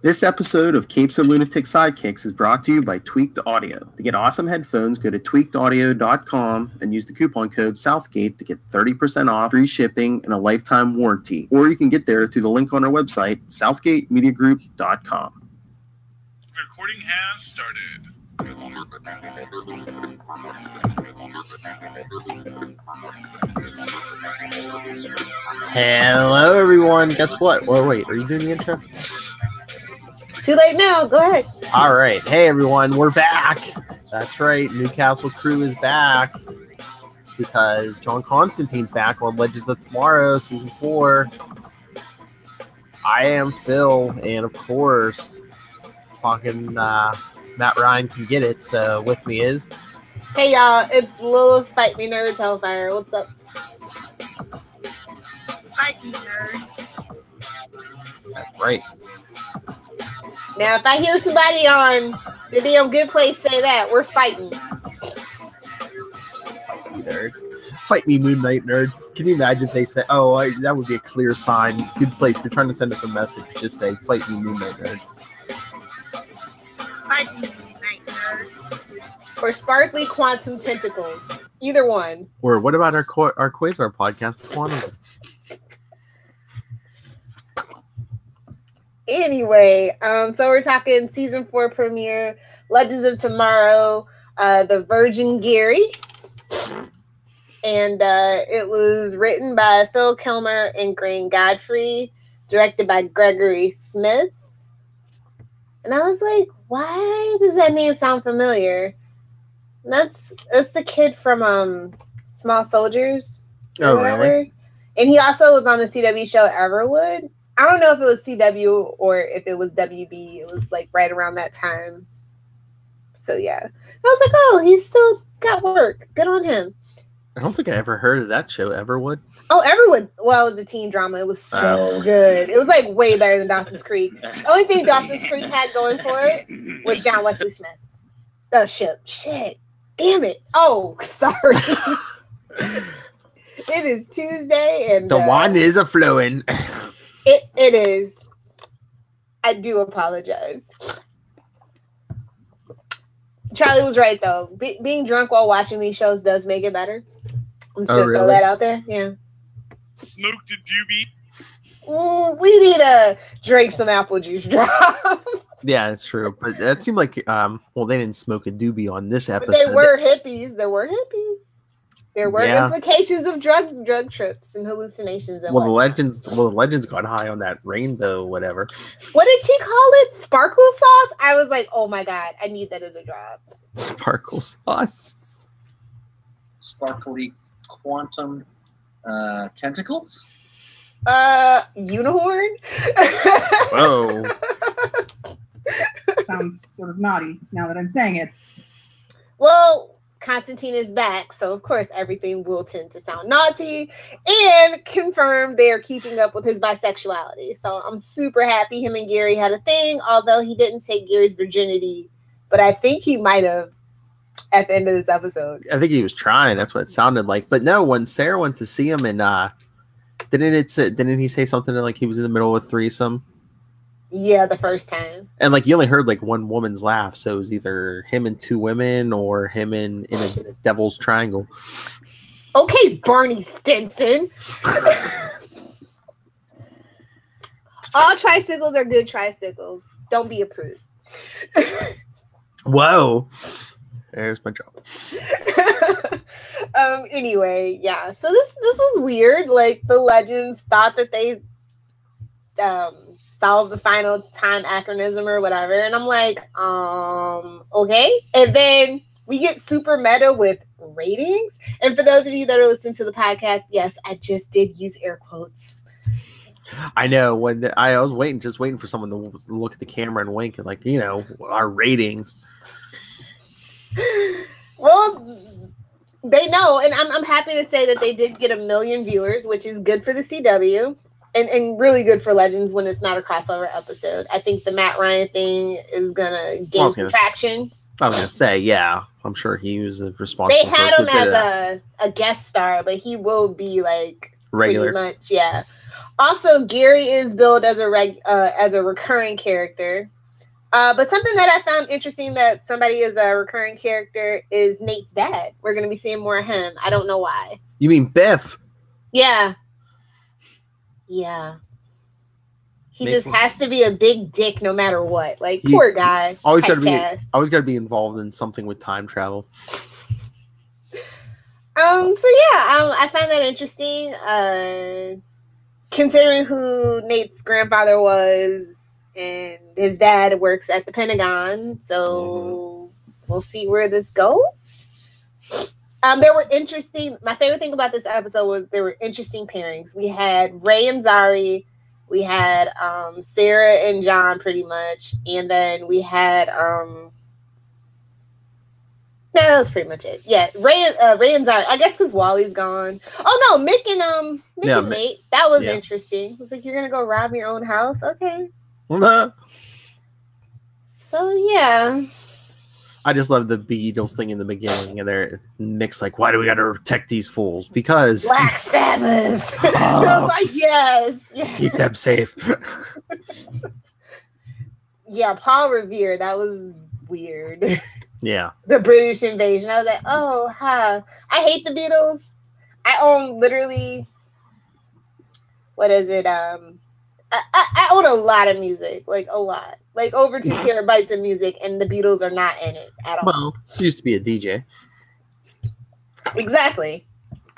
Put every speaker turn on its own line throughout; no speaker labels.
This episode of Capes and Lunatics Sidekicks is brought to you by Tweaked Audio. To get awesome headphones, go to tweakedaudio.com and use the coupon code Southgate to get 30% off, free shipping, and a lifetime warranty. Or you can get there through the link on our website, southgatemediagroup.com.
Recording has started.
Hello, everyone. Guess what? Well, wait, are you doing the intro?
Too late now. Go ahead.
All right. Hey, everyone. We're back. That's right. Newcastle crew is back because John Constantine's back on Legends of Tomorrow, Season 4. I am Phil, and of course, fucking Matt Ryan can get it. So with me is...
Hey, y'all. It's Lilith, Fight Me Nerds, Hellfire. What's up?
Fight Me Nerd.
That's right.
Now, if I hear somebody on the damn Good Place say that, we're fighting.
Fight me, nerd. Fight me, Moon Knight nerd. Can you imagine if they say, that would be a clear sign. Good Place, if you're trying to send us a message, just say, fight me, Moon Knight nerd.
Fight Me Night Nerd.
Or Sparkly Quantum Tentacles. Either one.
Or what about our Quasar podcast, The Quantum?
Anyway, so we're talking Season 4 premiere, Legends of Tomorrow, The Virgin Gary. And it was written by Phil Kilmer and Graham Godfrey, directed by Gregory Smith. And I was like, why does that name sound familiar? And that's the kid from Small Soldiers.
Oh, really?
And he also was on the CW show Everwood. I don't know if it was CW or if it was WB. It was like right around that time. So yeah. I was like, oh, he's still got work. Good on him.
I don't think I ever heard of that show, Everwood.
Oh, Everwood. Well, it was a teen drama. It was so good. It was like way better than Dawson's Creek. The only thing Dawson's Creek had going for it was John Wesley Smith. Oh, shit. Damn it. Oh, sorry. It is Tuesday and
the wine is a-flowing.
It is. I do apologize. Charlie was right, though. Being drunk while watching these shows does make it better. I'm just going to throw that out there. Yeah.
Smoked a doobie.
We need to drink some apple juice drop.
Yeah, that's true. But that seemed like, they didn't smoke a doobie on this episode.
But they were hippies. There were implications of drug trips and hallucinations. And
the legends got high on that rainbow, whatever.
What did she call it? Sparkle sauce? I was like, oh my God, I need that as a drop.
Sparkle sauce.
Sparkly quantum tentacles?
Unicorn?
Whoa.
Sounds sort of naughty now that I'm saying it.
Well, Constantine is back, so of course everything will tend to sound naughty, and confirmed they are keeping up with his bisexuality. So I'm super happy him and Gary had a thing, although he didn't take Gary's virginity, but I think he might have at the end of this episode.
I think he was trying. That's what it sounded like. But no, when Sarah went to see him, and didn't he say something like he was in the middle of a threesome?
Yeah, the first time.
And like you only heard like one woman's laugh, so it was either him and two women or him in a devil's triangle.
Okay, Barney Stinson. All tricycles are good tricycles. Don't be a prude.
Whoa. There's my job.
Anyway, yeah. So this was weird. Like the legends thought that they solve the final time acronym or whatever, and I'm like, okay. And then we get super meta with ratings. And for those of you that are listening to the podcast, yes, I just did use air quotes.
I know when I was waiting for someone to look at the camera and wink and like, our ratings.
Well, they know, and I'm happy to say that they did get 1 million viewers, which is good for the CW. And really good for Legends when it's not a crossover episode. I think the Matt Ryan thing is going to gain some traction.
I was going to say, yeah. I'm sure he was responsible.
They had him as a guest star, but he will be like
Regular.
pretty much. Yeah. Also, Gary is billed as a recurring character. But something that I found interesting that somebody is a recurring character is Nate's dad. We're going to be seeing more of him. I don't know why.
You mean Biff?
Yeah. Yeah. He
Make
just
him-
has to be a big dick no matter what. Like,
He-
poor guy.
Always got to be.
Typecast.
Always got to be involved in something with time travel.
So yeah, I find that interesting. Considering who Nate's grandfather was, and his dad works at the Pentagon, so we'll see where this goes. There were interesting. My favorite thing about this episode was there were interesting pairings. We had Ray and Zari. We had Sarah and John, pretty much, and then we had yeah, that was pretty much it. Yeah, Ray and Zari. I guess because Wally's gone. Oh no, Mick and Nate. That was interesting. It was like, you're gonna go rob your own house, okay? So yeah.
I just love the Beatles thing in the beginning, and they're Nick's like, "Why do we got to protect these fools?" Because
Black Sabbath. I was like, yes.
keep them safe.
Yeah, Paul Revere. That was weird.
Yeah.
The British invasion. I was like, oh, hi. I hate the Beatles. I own literally, what is it? I own a lot of music, like a lot, like over 2 terabytes of music, and the Beatles are not in it at all.
Well, you used to be a DJ.
Exactly.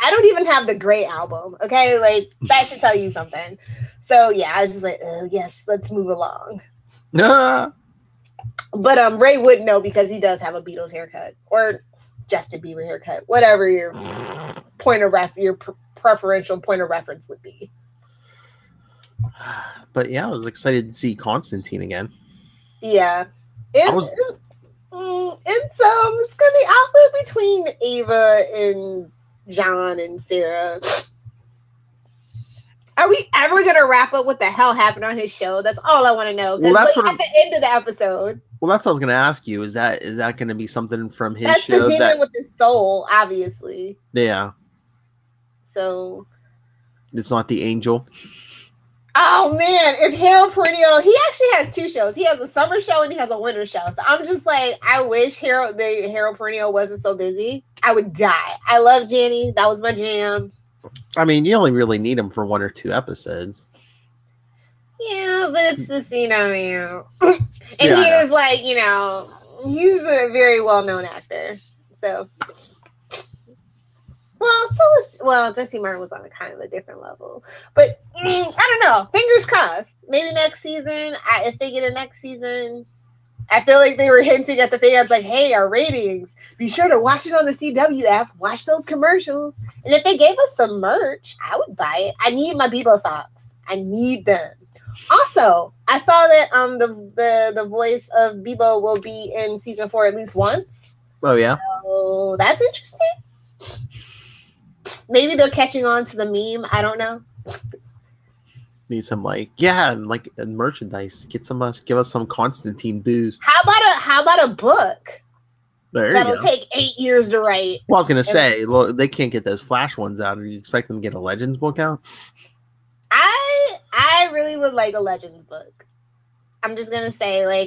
I don't even have the Grey album. Okay, like that should tell you something. So yeah, I was just like, yes, let's move along. But Ray would know because he does have a Beatles haircut or Justin Bieber haircut, whatever your preferential point of reference would be.
But yeah, I was excited to see Constantine again.
Yeah, it's gonna be awkward between Ava and John and Sarah. Are we ever gonna wrap up what the hell happened on his show? That's all I want to know.
Well, that's
like,
what
at the end of the episode.
Well, that's what I was going to ask you. Is that going to be something from his
That's
show?
the demon with his soul, obviously.
Yeah.
So
It's not the angel.
oh man, if Harold Perennial, he actually has 2 shows. He has a summer show and he has a winter show. So I'm just like, I wish Harold Perennial wasn't so busy. I would die. I love Janny. That was my jam.
I mean, you only really need him for 1 or 2 episodes.
Yeah, but it's just, and he
Yeah,
is like, he's a very well-known actor. So, well, Jesse Martin was on a kind of a different level. But I don't know. Fingers crossed. Maybe next season, if they get a next season, I feel like they were hinting at the fans like, hey, our ratings, be sure to watch it on the CW app. Watch those commercials. And if they gave us some merch, I would buy it. I need my Bebo socks. I need them. Also, I saw that the voice of Bebo will be in season 4 at least once.
Oh, yeah?
So that's interesting. Maybe they're catching on to the meme. I don't know.
Need some merchandise. Give us some Constantine booze.
How about a book
There you
that'll
go.
take 8 years to write?
Well, I was going to say, look, they can't get those Flash ones out. Do you expect them to get a Legends book out?
I really would like a Legends book. I'm just gonna say,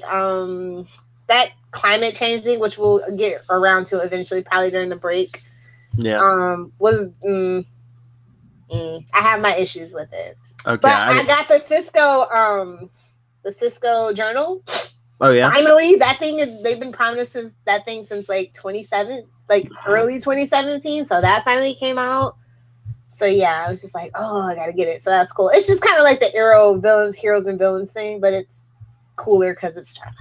that climate change thing, which we'll get around to eventually, probably during the break.
Yeah.
I have my issues with it.
Okay.
But I got the Cisco journal.
Oh, yeah?
Finally, they've been promising that thing since early 2017. So that finally came out. So yeah, I was just like, oh, I gotta get it. So that's cool. It's just kind of like the Arrow heroes and villains thing, but it's cooler because it's Star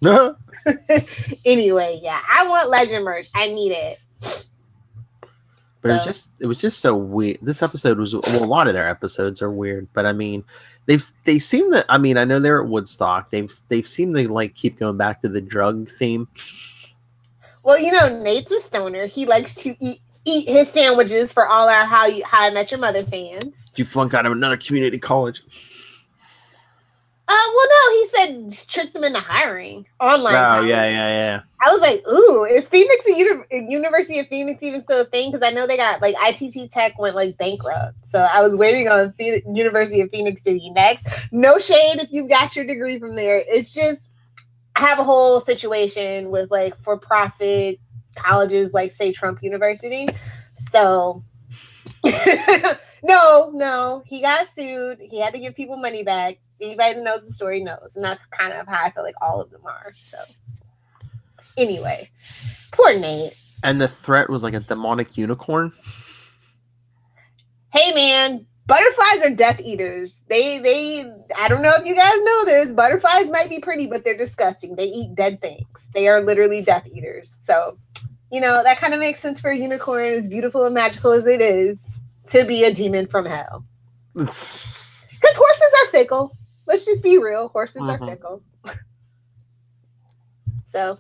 Labs. Anyway, yeah, I want Legend merch. I need it.
But it was just so weird. This episode was, well, a lot of their episodes are weird, but I mean, they seem to, I mean, I know they're at Woodstock. They've seemed to keep going back to the drug theme.
Well, Nate's a stoner. He likes to eat his sandwiches for all our How I Met Your Mother fans.
You flunk out of another community college.
Well, no, he said tricked them into hiring online.
Oh, yeah.
I was like, ooh, is Phoenix University of Phoenix even still a thing? Because I know they got like ITC Tech went like bankrupt, so I was waiting on University of Phoenix to be next. No shade if you got your degree from there. It's just I have a whole situation with like for-profit colleges, like say Trump University. So no, he got sued. He had to give people money back. Anybody that knows the story knows, and that's kind of how I feel like all of them are. So anyway, poor Nate.
And the threat was like a demonic unicorn.
Hey man, butterflies are Death Eaters. They I don't know if you guys know this. Butterflies might be pretty, but they're disgusting. They eat dead things. They are literally Death Eaters. So, you know, that kind of makes sense for a unicorn, as beautiful and magical as it is, to be a demon from hell. Because horses are fickle. Let's just be real. Horses are fickle. So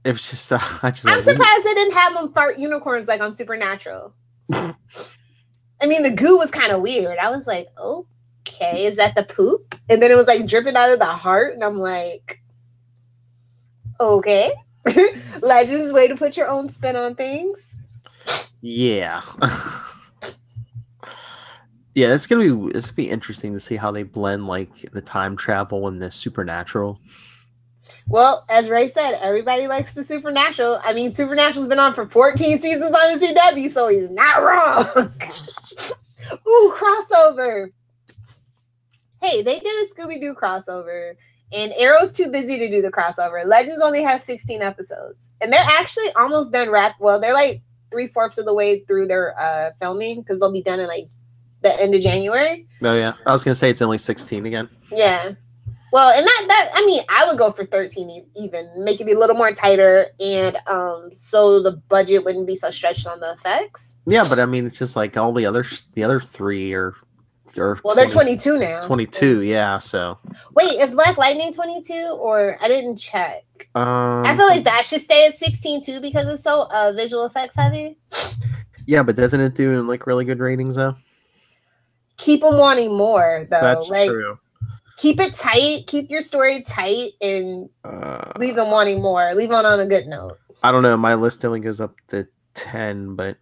it's just
I'm surprised they didn't have them fart unicorns like on Supernatural. I mean, the goo was kind of weird. I was like, okay, is that the poop? And then it was like dripping out of the heart, and I'm like, okay. Legends, way to put your own spin on things.
Yeah. Yeah, it's gonna be interesting to see how they blend like the time travel and the supernatural.
Well, as Ray said, everybody likes the Supernatural. I mean, Supernatural's been on for 14 seasons on the CW, so he's not wrong. Ooh, crossover. Hey, they did a Scooby-Doo crossover, and Arrow's too busy to do the crossover. Legends only has 16 episodes, and they're actually almost done well, they're like 3/4 of the way through their filming, because they'll be done in like the end of January.
Oh yeah, I was gonna say it's only 16 again.
Yeah. Well, and that I mean, I would go for 13 even, make it a little more tighter, and so the budget wouldn't be so stretched on the effects.
Yeah, but I mean, it's just like all the other three are
well, they're 22 now.
22, yeah. So
wait, is Black Lightning 22, or I didn't check? I feel like that should stay at 16 too, because it's so visual effects heavy.
Yeah, but doesn't it do like really good ratings though?
Keep them wanting more though.
That's
like,
true.
Keep it tight. Keep your story tight, and leave them wanting more. Leave on a good note.
I don't know. My list only goes up to 10, but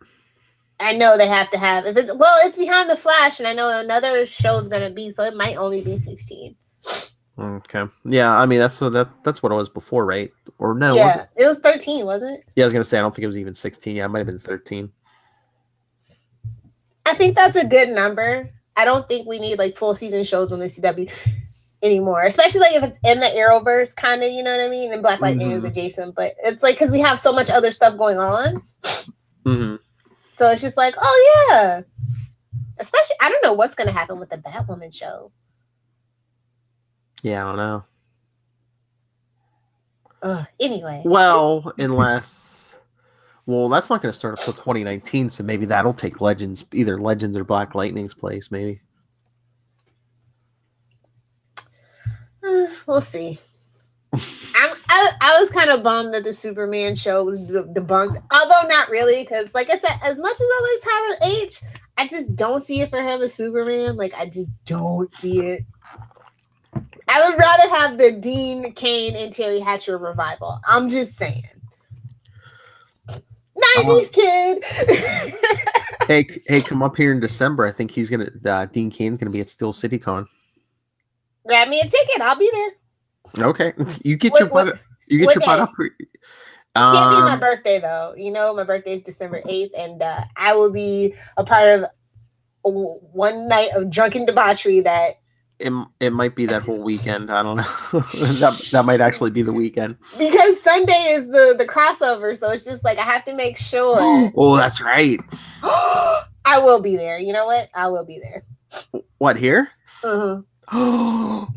I know they have to have. If it's behind the Flash, and I know another show's gonna be, so it might only be 16.
Okay. Yeah, I mean that's what it was before, right? Or no?
Yeah, it was 13, wasn't it?
Yeah, I was gonna say I don't think it was even 16. Yeah, it might have been 13.
I think that's a good number. I don't think we need like full season shows on the CW anymore, especially like if it's in the Arrowverse, kind of, you know what I mean? And Black Lightning is adjacent, but it's like because we have so much other stuff going on. So it's just like, oh yeah. Especially, I don't know what's going to happen with the Batwoman show.
Yeah, I don't know.
Anyway.
Well, unless... Well, that's not going to start until 2019, so maybe that'll take either Legends or Black Lightning's place, maybe.
We'll see. I was kind of bummed that the Superman show was debunked, although not really, because like I said, as much as I like Tyler H, I just don't see it for him as Superman. Like, I just don't see it. I would rather have the Dean Cain and Terry Hatcher revival. I'm just saying. 90s kid.
hey, come up here in December. I think he's gonna Dean Cain's gonna be at Steel City Con.
Grab me a ticket. I'll be there.
Okay, you get your butt. You get your butt up.
It can't be my birthday though. You know, my birthday is December 8th, and I will be a part of one night of drunken debauchery that.
It might be that whole weekend. I don't know. that might actually be the weekend.
Because Sunday is the crossover, so it's just like I have to make sure.
Oh, that's right.
I will be there. You know what? I will be there.
What, here?
Danielle's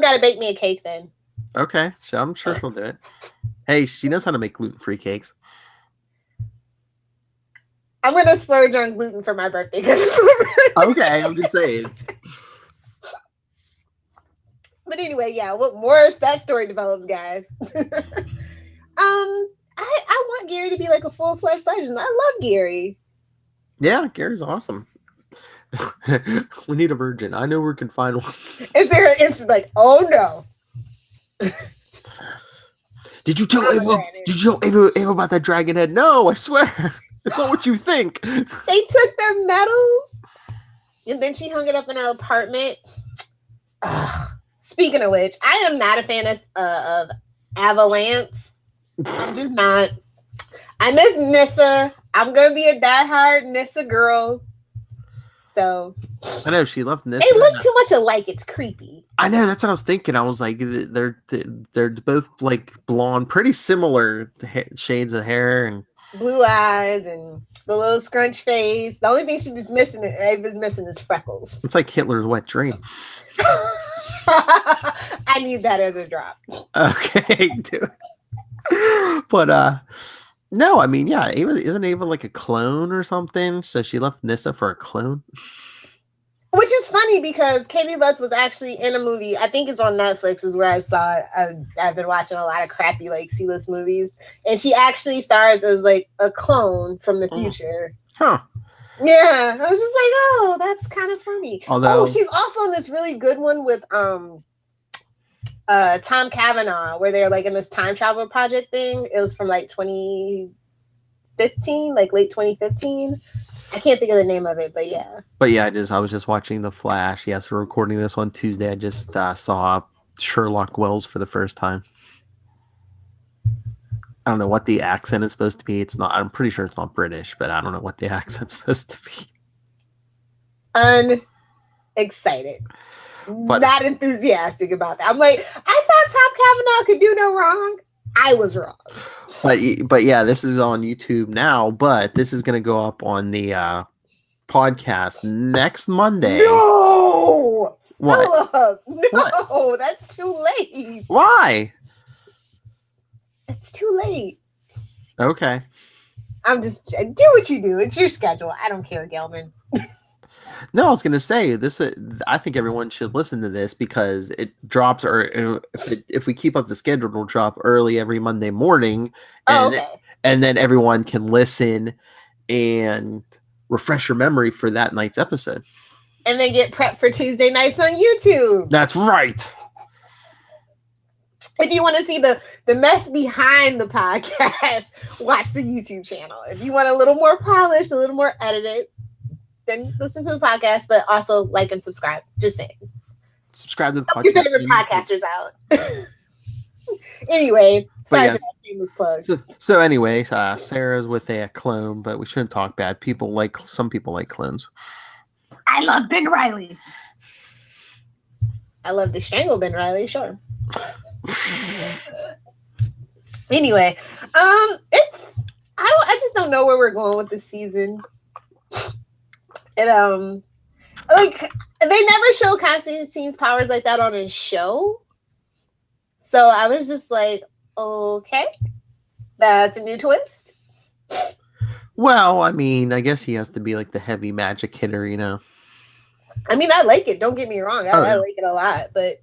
got to bake me a cake then.
Okay, so I'm sure she'll do it. Hey, she knows how to make gluten-free cakes.
I'm going to splurge on gluten for my birthday.
Okay, I'm just saying.
But anyway, yeah, what more as that story develops, guys. I want Gary to be like a full-fledged legend. I love Gary.
Yeah, Gary's awesome. We need a virgin. I know we can find one.
It's like, oh no.
Did you tell Ava? Did you tell Ava about that dragon head? No, I swear. It's not what you think.
They took their medals, and then she hung it up in her apartment. Speaking of which, I am not a fan of Avalanche. I'm just not. I miss Nissa. I'm gonna be a diehard Nissa girl. So
I know she loved Nissa.
They look too much alike. It's creepy.
I know. That's what I was thinking. I was like, they're both like blonde, pretty similar shades of hair and
blue eyes and the little scrunch face. The only thing she's missing is freckles.
It's like Hitler's wet dream.
I need that as a drop.
Okay, do it. But no, I mean, yeah, isn't Ava like a clone or something? So she left Nissa for a clone.
Which is funny because Katie Lutz was actually in a movie. I think it's on Netflix is where I saw it. I've been watching a lot of crappy like C-list movies. And she actually stars as like a clone from the future.
Huh.
Yeah. I was just like, oh, that's kind of funny.
Although,
she's also in this really good one with Tom Cavanaugh, where they're like in this time travel project thing. It was from like 2015, like late 2015. I can't think of the name of it, but yeah.
But yeah, I was just watching The Flash. Yes, we're recording this on Tuesday. I just saw Sherlock Wells for the first time. I don't know what the accent is supposed to be. It's not. I'm pretty sure it's not British, but I don't know what the accent's supposed to be.
Excited.
But,
not enthusiastic about that. I'm like, I thought Tom Cavanaugh could do no wrong. I was wrong.
But yeah, this is on YouTube now, but this is going to go up on the podcast next Monday.
No!
What?
Philip, no,
what?
That's too late.
Why?
It's too late.
Okay.
I'm just, do what you do. It's your schedule. I don't care, Gelman.
No, I was going to say this. I think everyone should listen to this because it drops, or if we keep up the schedule, it'll drop early every Monday morning, and and then everyone can listen and refresh your memory for that night's episode,
and then get prepped for Tuesday nights on YouTube.
That's right.
If you want to see the mess behind the podcast, watch the YouTube channel. If you want a little more polished, a little more edited, then listen to the podcast, but also like and subscribe. Just saying.
Subscribe to the podcast.
Your favorite podcasters out. Anyway, sorry for that shameless plug.
So anyway, Sarah's with a clone, but we shouldn't talk bad. Some people like clones.
I love Ben Reilly. I love to strangle Ben Reilly, sure. Anyway, I just don't know where we're going with this season. And like they never show Constantine's powers like that on his show. So I was just like, okay, that's a new twist.
Well, I mean, I guess he has to be like the heavy magic hitter, you know.
I mean, I like it. Don't get me wrong. I like it a lot, but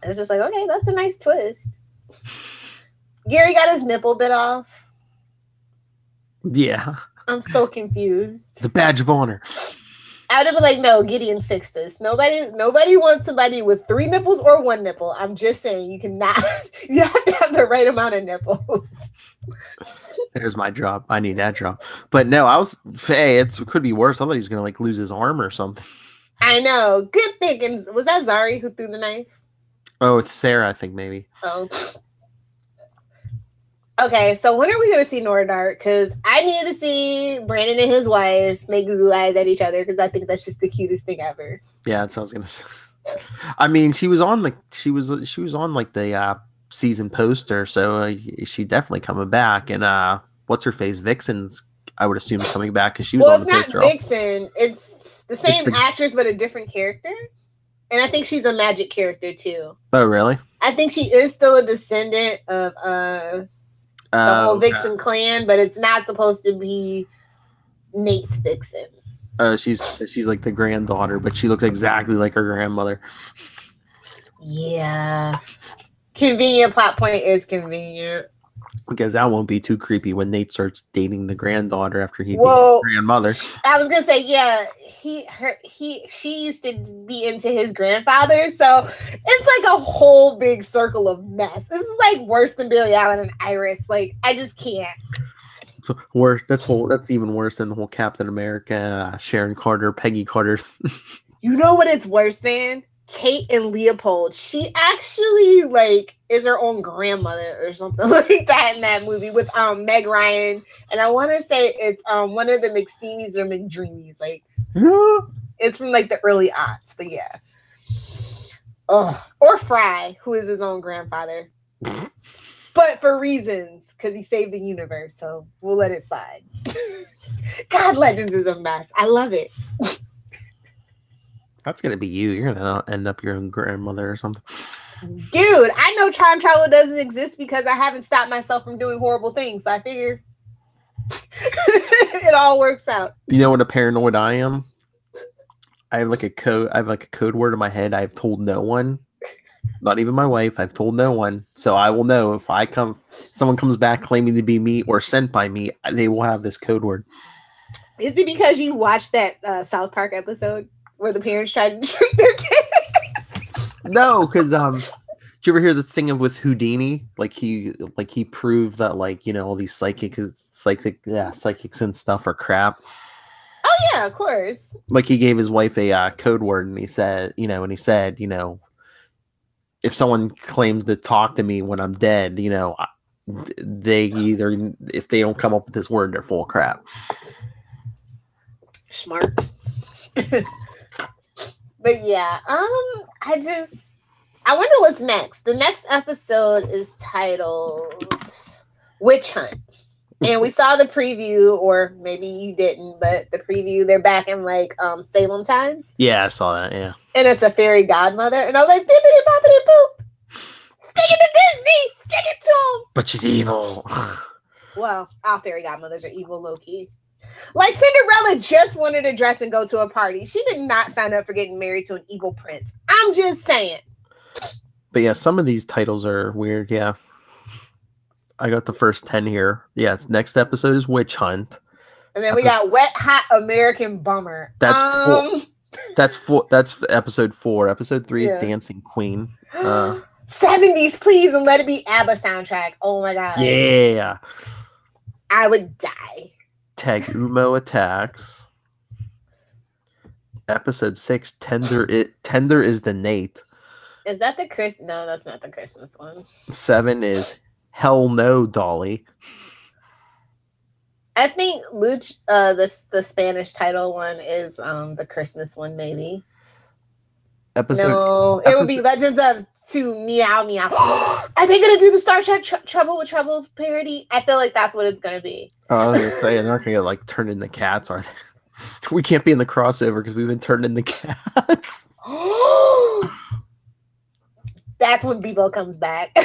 it's just like, okay, that's a nice twist. Gary got his nipple bit off.
Yeah.
I'm so confused.
It's a badge of honor.
I would have been like, no, Gideon fixed this. Nobody wants somebody with 3 nipples or 1 nipple. I'm just saying you have to have the right amount of nipples.
There's my drop. I need that drop. But no, it could be worse. I thought he was going to like lose his arm or something.
I know. Good thinking. Was that Zari who threw the knife?
Oh, it's Sarah, I think maybe.
Oh. Okay, so when are we going to see Nora Dark? Because I needed to see Brandon and his wife make goo eyes at each other because I think that's just the cutest thing ever.
Yeah, that's what I was going to say. I mean, she was on the season poster, so she definitely coming back. And what's her face? Vixen's, I would assume, coming back because she was on the poster.
Well, it's not Vixen. It's the same actress, but a different character. And I think she's a magic character too.
Oh, really?
I think she is still a descendant of the whole Vixen clan, but it's not supposed to be Nate's Vixen.
She's like the granddaughter, but she looks exactly like her grandmother.
Yeah. Convenient plot point is convenient.
Because that won't be too creepy when Nate starts dating the granddaughter after he dated
Well,
the grandmother.
I was gonna say, yeah, she used to be into his grandfather, so it's like a whole big circle of mess. This is like worse than Barry Allen and Iris. Like, I just can't.
So worse. That's even worse than the whole Captain America, Sharon Carter, Peggy Carter.
You know what it's worse than? Kate and Leopold. She actually like is her own grandmother or something like that in that movie with Meg Ryan, and I want to say it's one of the McSteamies or McDreamies. Like it's from like the early aughts, but yeah. Oh, or Fry, who is his own grandfather, but for reasons because he saved the universe, so we'll let it slide. God, Legends is a mess. I love it.
That's gonna be you. You're gonna end up your own grandmother or something.
Dude, I know time travel doesn't exist because I haven't stopped myself from doing horrible things. So I figure it all works out.
You know what a paranoid I am? I have like a code word in my head. I've told no one, not even my wife. I've told no one, so I will know if someone comes back claiming to be me or sent by me. They will have this code word.
Is it because you watched that South Park episode where the parents tried to shoot their kids?
No, because did you ever hear the thing with Houdini? Like he proved that all these psychics and stuff are crap.
Oh yeah, of course.
Like he gave his wife a code word, and he said, if someone claims to talk to me when I'm dead, they either, if they don't come up with this word, they're full of crap.
Smart. But yeah, I wonder what's next. The next episode is titled Witch Hunt. And we saw the preview, or maybe you didn't, but the preview, they're back in Salem times.
Yeah, I saw that, yeah.
And it's a fairy godmother. And I was like, bippity boppity boop. Stick it to Disney. Stick it to them.
But she's evil.
Well, all fairy godmothers are evil, low-key. Like Cinderella just wanted to dress and go to a party. She did not sign up for getting married to an evil prince. I'm just saying.
But yeah, some of these titles are weird, yeah. I got the first 10 here. Yes, next episode is Witch Hunt.
And then we got Wet Hot American Bummer.
That's episode 4. Episode 3 is Dancing Queen.
70s, please, and let it be ABBA soundtrack. Oh my god.
Yeah.
I would die.
Tagumo Attacks. Episode 6, Tender is the Nate.
Is that the Chris? No, that's not the Christmas one.
7 is Hell No, Dolly.
I think the Spanish title one is the Christmas one, maybe. It would be Legends of Meow Meow. Are they gonna do the Star Trek Trouble with Troubles parody? I feel like that's what it's gonna be.
Oh, I was gonna say they're not gonna get turned into cats, are they? We can't be in the crossover because we've been turned into cats.
That's when Bebo comes back.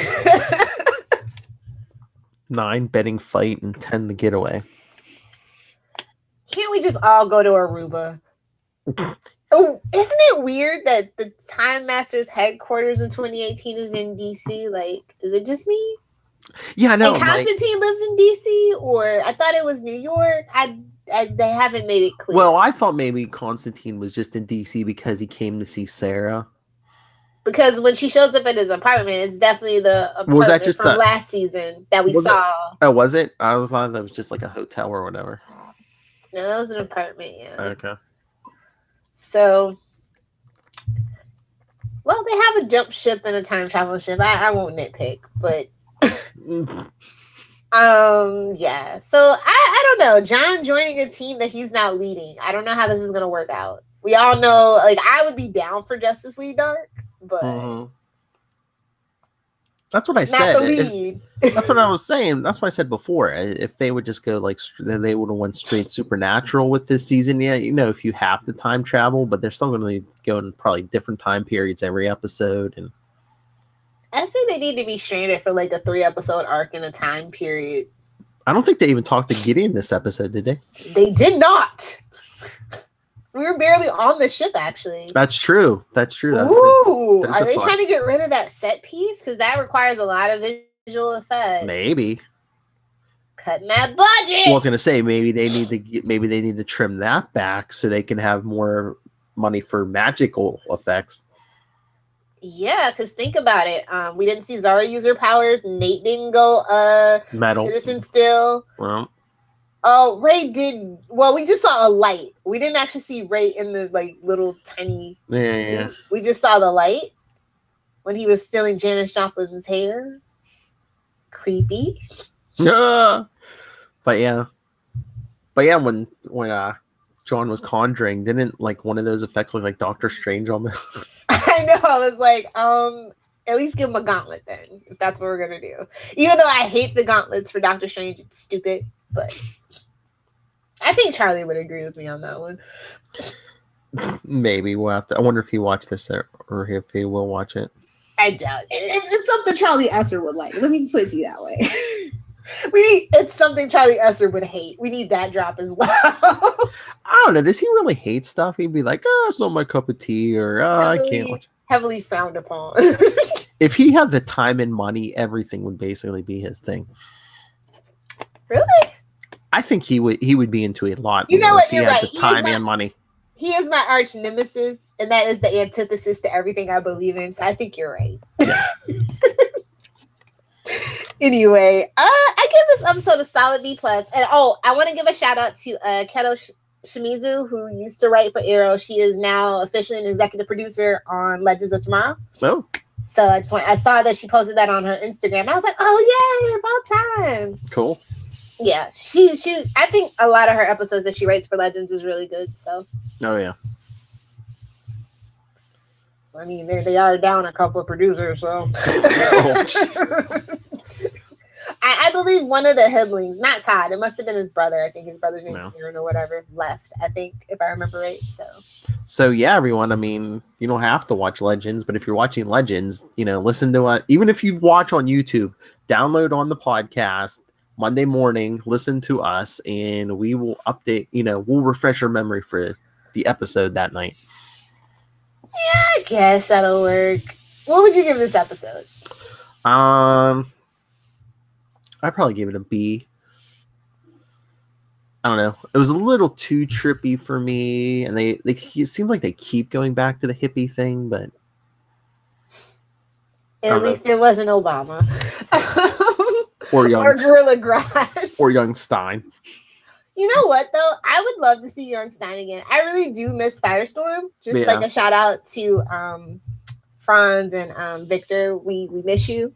9, Betting Fight, and 10, The Getaway.
Can't we just all go to Aruba? Oh, isn't it weird that the Time Masters headquarters in 2018 is in DC? Like, is it just me?
Yeah, I know.
And Constantine lives in DC, or I thought it was New York. They haven't made it clear.
Well, I thought maybe Constantine was just in DC because he came to see Sarah.
Because when she shows up at his apartment, it's definitely the apartment
was that just
from last season that we saw.
Oh, was it? I thought that was just like a hotel or whatever.
No, that was an apartment, yeah.
Okay. So,
well, they have a jump ship and a time travel ship. I won't nitpick, but yeah. So I don't know. John joining a team that he's not leading. I don't know how this is gonna work out. We all know, I would be down for Justice League Dark, but
that's what I said.
Not the lead.
That's what I was saying. That's what I said before. If they would just go they would have went straight Supernatural with this season. Yeah, if you have to time travel, but they're still going to go in probably different time periods every episode. And
I say they need to be stranded for a 3-episode arc in a time period.
I don't think they even talked to Gideon this episode, did they?
They did not. We were barely on the ship, actually.
That's true.
Ooh, are they trying to get rid of that set piece? Because that requires a lot of visual effects.
Maybe.
Cutting that budget.
Well, I was gonna say maybe they need to trim that back so they can have more money for magical effects.
Yeah, because think about it. We didn't see Zara use her powers. Nate didn't go
Metal.
Citizen still.
Well,
Oh, Ray did. Well, we just saw a light. We didn't actually see Ray in the like little tiny suit. We just saw the light when he was stealing Janis Joplin's hair. Creepy.
yeah. But yeah, when John was conjuring, didn't like one of those effects look like Doctor Strange on the?
I know. I was like, at least give him a gauntlet then, if that's what we're gonna do. Even though I hate the gauntlets for Doctor Strange, it's stupid. But I think Charlie would agree with me on that one.
Maybe we'll have to. I wonder if he watched this or if he will watch it.
I doubt it.
It's something Charlie Esser would like. Let me just put it to you that way.
It's something Charlie Esser would hate. We need that drop as well.
I don't know. Does he really hate stuff? He'd be like, "Oh, it's not my cup of tea," or "I can't watch."
Heavily frowned upon.
If he had the time and money, everything would basically be his thing.
Really?
I think he would be into it a lot.
You know what?
If he
You're
had
right.
the time and money.
He is my arch nemesis, and that is the antithesis to everything I believe in. So I think you're right.
Yeah.
Anyway, I give this episode a solid B+. And I want to give a shout out to Keto Shimizu, who used to write for Arrow. She is now officially an executive producer on Legends of Tomorrow.
Oh.
So I saw that she posted that on her Instagram. I was like, oh yay, about time.
Cool.
Yeah, she. I think a lot of her episodes that she writes for Legends is really good. So.
Oh yeah.
I mean, they are down a couple of producers, so. I believe one of the Hiblings, not Todd, it must have been his brother. I think his brother's name's Aaron or whatever, left, I think, if I remember right. So
yeah, everyone, I mean, you don't have to watch Legends, but if you're watching Legends, listen to it. Even if you watch on YouTube, download on the podcast Monday morning, listen to us, and we will update, we'll refresh your memory for the episode that night.
Yeah, I guess that'll work. What would you give this episode?
I'd probably give it a B. I don't know. It was a little too trippy for me, and it seemed like they keep going back to the hippie thing, but
at least it wasn't Obama
or young
or Gorilla Grodd
or young Stein.
You know what though? I would love to see young Stein again. I really do miss Firestorm. Just like a shout out to Franz and Victor. We miss you.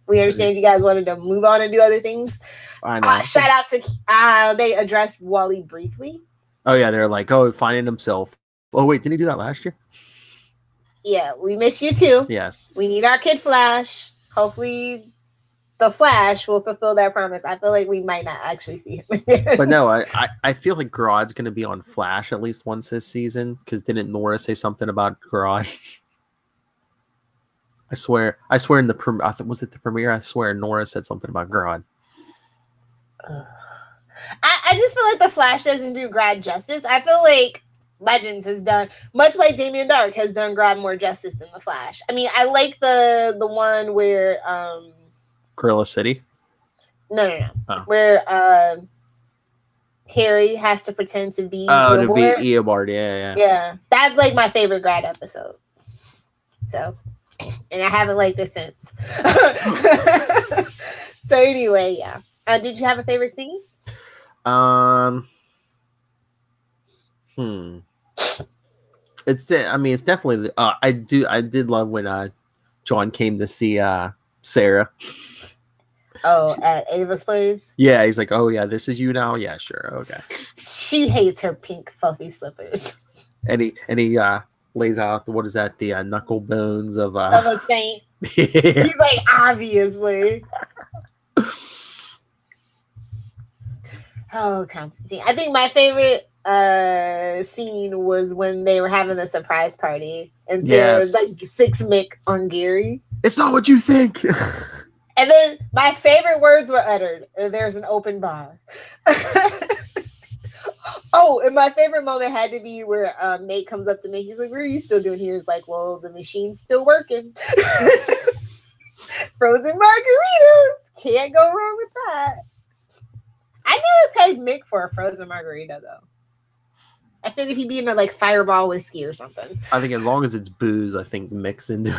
We understand you guys wanted to move on and do other things.
I know.
Shout out to they addressed Wally briefly.
Oh yeah, they're like, finding himself. Oh wait, didn't he do that last year?
Yeah, we miss you too.
Yes.
We need our kid Flash. Hopefully the Flash will fulfill that promise. I feel like we might not actually see him.
But no, I feel like Grodd's going to be on Flash at least once this season, because didn't Nora say something about Grodd? I swear in the was it the premiere? I swear Nora said something about Grodd.
I just feel like the Flash doesn't do Grodd justice. I feel like Legends has done, much like Damien Dark has done Grodd more justice than the Flash. I mean, I like the one where
Gorilla City?
No. Oh. Where Harry has to pretend to be
Eobard.
Yeah. That's like my favorite Grodd episode. So, and I haven't liked it since. So anyway, yeah. Did you have a favorite scene?
It's definitely I did love when John came to see Sarah.
Oh, at Ava's place?
Yeah, he's like, oh yeah, this is you now? Yeah, sure, okay.
She hates her pink fluffy slippers.
And he lays out, what is that, the knuckle bones of
a saint.
Yeah.
He's like, obviously. Oh, Constantine. I think my favorite scene was when they were having the surprise party and Sarah was like 6 Mick on Gary.
It's not what you think.
And then my favorite words were uttered. There's an open bar. Oh, and my favorite moment had to be where Nate comes up to me. He's like, what are you still doing here? He's like, well, the machine's still working. Frozen margaritas. Can't go wrong with that. I never paid Mick for a frozen margarita though. I figured he'd be into like Fireball whiskey or something.
I think as long as it's booze, I think mixed into.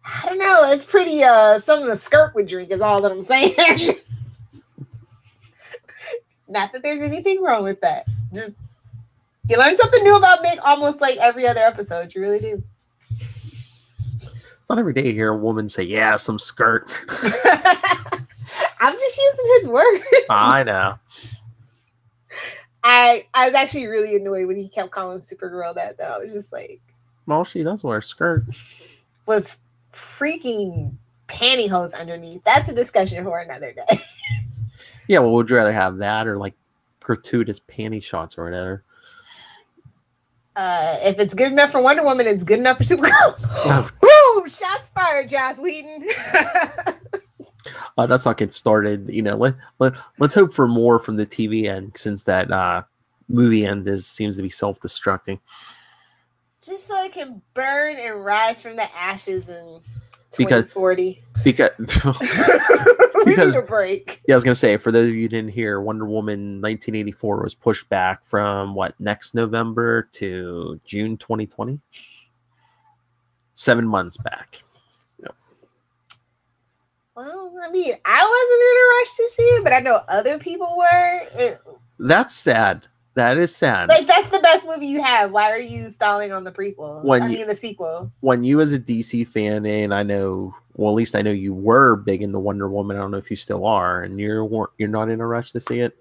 I don't know. It's pretty something a skirt would drink is all that I'm saying. Not that there's anything wrong with that. Just you learn something new about Mick almost like every other episode. You really do.
It's not every day you hear a woman say, "Yeah, some skirt."
I'm just using his words.
I know.
I was actually really annoyed when he kept calling Supergirl that, though. I was just like,
well, she does wear a skirt
with freaking pantyhose underneath. That's a discussion for another day.
Yeah, well, would you rather have that or like gratuitous panty shots or whatever?
If it's good enough for Wonder Woman, it's good enough for Supergirl. Boom! Shots fired, Joss Whedon.
Let's not get started. You know, let's hope for more from the TV end, since that movie end seems to be self-destructing.
Just so it can burn and rise from the ashes in 2040.
Because
We need a break.
Yeah, I was gonna say, for those of you who didn't hear, Wonder Woman 1984 was pushed back from next November to June 2020. 7 months back. Yep.
Well, I mean, I wasn't in a rush to see it, but I know other people were.
That's sad. That is sad.
Like, that's the best movie you have. Why are you stalling on the prequel? The sequel.
When you as a DC fan, and I know, well, at least I know you were big into Wonder Woman. I don't know if you still are, and you're not in a rush to see it.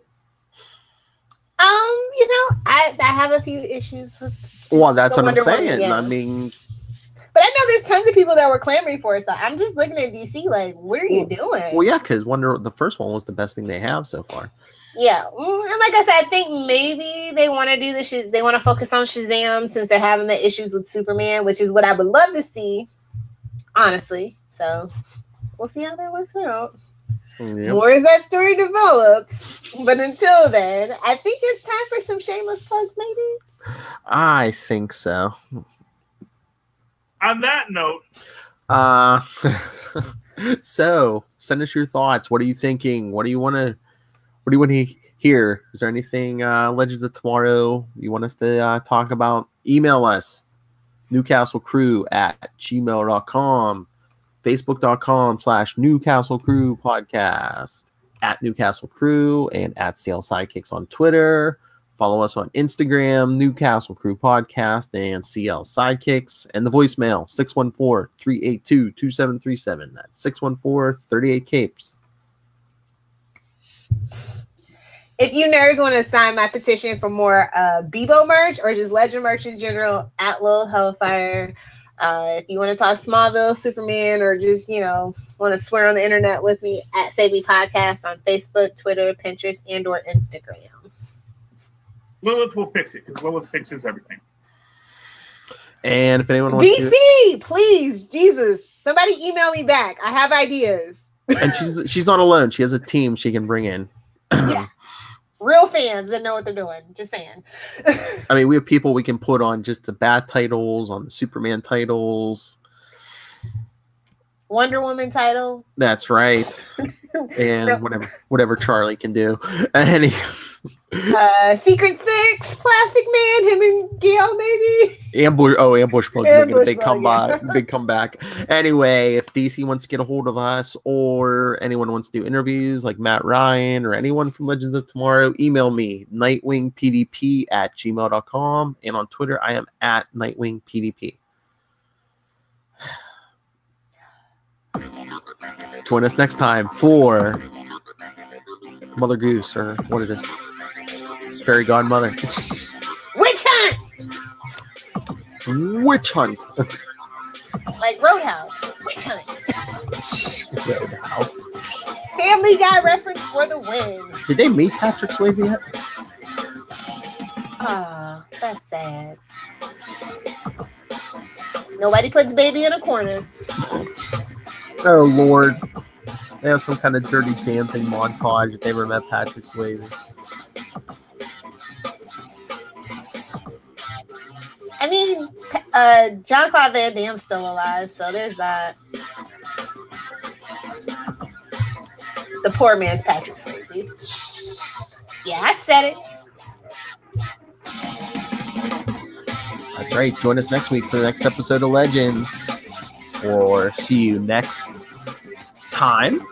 You know, I have a few issues with.
Well, that's what I'm saying.
Woman, yeah.
I mean,
but I know there's tons of people that were clamoring for it, so I'm just looking at DC like, what are you doing?
Well, yeah, because the first one was the best thing they have so far.
Yeah, and like I said, I think maybe they want to do the they want to focus on Shazam since they're having the issues with Superman, which is what I would love to see, honestly. So we'll see how that works out.
Yep.
More as that story develops. But until then, I think it's time for some shameless plugs, maybe.
I think so.
On that note,
so send us your thoughts. What are you thinking? What do you want to hear? Is there anything Legends of Tomorrow you want us to talk about? Email us, newcastlecrew@gmail.com, facebook.com/Newcastle Crew Podcast, @Newcastle Crew, and @CL Sidekicks on Twitter. Follow us on Instagram, Newcastle Crew Podcast and CL Sidekicks, and the voicemail 614-382-2737. That's 614-38-CAPES.
If you nerds want to sign my petition for more Bebo merch or just Legend merch in general, @Lilith Hellfire. If you want to talk Smallville, Superman, or just, want to swear on the internet with me, @Savvy Podcast on Facebook, Twitter, Pinterest, and or Instagram.
Lilith will fix it because Lilith fixes everything.
And if anyone wants
DC, please, Jesus, somebody email me back. I have ideas.
And she's not alone. She has a team she can bring in.
Yeah. Real fans that know what they're doing. Just saying.
I mean, we have people we can put on just the Bat titles, on the Superman titles.
Wonder Woman title.
That's right. And whatever Charlie can do.
Secret Six, Plastic Man, him and Gail maybe.
Ambush Plug making a big
Plug,
big comeback. Anyway, if DC wants to get a hold of us, or anyone wants to do interviews like Matt Ryan or anyone from Legends of Tomorrow, email me, nightwingpdp@gmail.com, and on Twitter I am @nightwingpdp. Join us next time for Mother Goose, or what is it? Fairy Godmother.
Witch Hunt!
Witch Hunt.
Like Roadhouse. Witch Hunt.
Roadhouse.
Family Guy reference for the win.
Did they meet Patrick Swayze yet?
That's sad. Nobody puts baby in a corner.
Oh, Lord. They have some kind of dirty dancing montage if they ever met Patrick Swayze.
I mean, John Claude Van Damme's still alive, so there's that. The poor man's Patrick Swayze. Yeah, I said it.
That's right. Join us next week for the next episode of Legends. Or see you next time